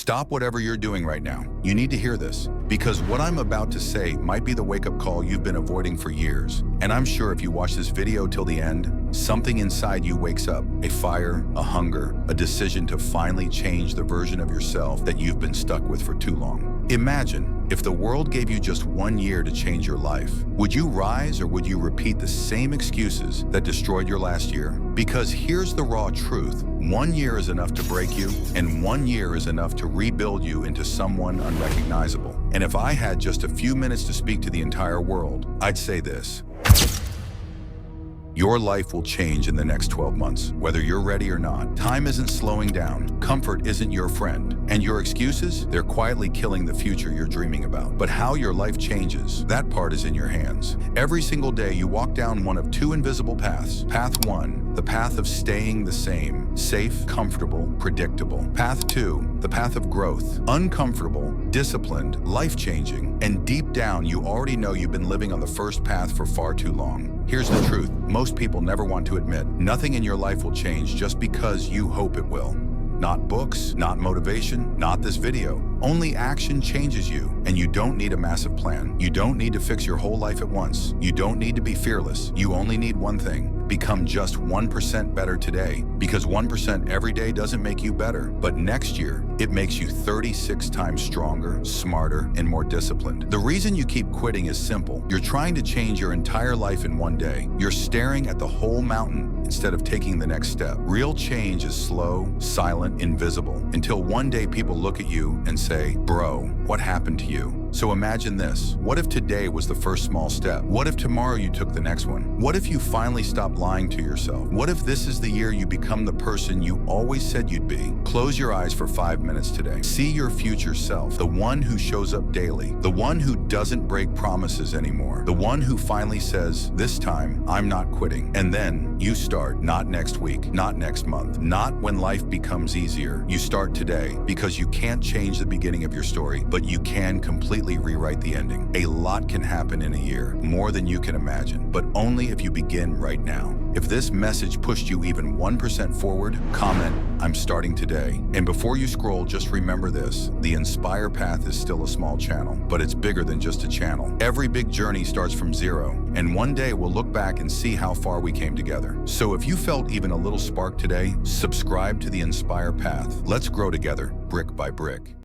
Stop whatever you're doing right now. You need to hear this, because what I'm about to say might be the wake-up call you've been avoiding for years. And I'm sure if you watch this video till the end, something inside you wakes up. A fire, a hunger, a decision to finally change the version of yourself that you've been stuck with for too long. Imagine if the world gave you just 1 year to change your life. Would you rise, or would you repeat the same excuses that destroyed your last year? Because here's the raw truth. 1 year is enough to break you, and 1 year is enough to rebuild you into someone unrecognizable. And if I had just a few minutes to speak to the entire world, I'd say this. Your life will change in the next 12 months, whether you're ready or not. Time isn't slowing down, comfort isn't your friend, and your excuses, they're quietly killing the future you're dreaming about. But how your life changes, that part is in your hands. Every single day you walk down one of two invisible paths. Path 1, the path of staying the same, safe, comfortable, predictable. Path 2, the path of growth, uncomfortable, disciplined, life-changing, and deep down you already know you've been living on the first path for far too long. Here's the truth. Most people never want to admit nothing in your life will change just because you hope it will. Not books, not motivation, not this video. Only action changes you, and you don't need a massive plan. You don't need to fix your whole life at once. You don't need to be fearless. You only need one thing. Become just 1% better today, because 1% every day doesn't make you better, but next year, it makes you 36 times stronger, smarter, and more disciplined. The reason you keep quitting is simple. You're trying to change your entire life in 1 day. You're staring at the whole mountain instead of taking the next step. Real change is slow, silent, invisible, until one day people look at you and say, "Bro, what happened to you?" So imagine this. What if today was the first small step? What if tomorrow you took the next one? What if you finally stopped lying to yourself? What if this is the year you become the person you always said you'd be? Close your eyes for 5 minutes today. See your future self, the one who shows up daily, the one who doesn't break promises anymore, the one who finally says, "This time, I'm not quitting." And then you start, not next week, not next month, not when life becomes easier. You start today, because you can't change the beginning of your story, but you can completely rewrite the ending. A lot can happen in a year, more than you can imagine, but only if you begin right now. If this message pushed you even 1% forward, comment, "I'm starting today." And before you scroll, just remember this. The Inspire path is still a small channel, but it's bigger than just a channel. Every big journey starts from zero, and one day we'll look back and see how far we came together. So if you felt even a little spark today, subscribe to the Inspire path. Let's grow together, brick by brick.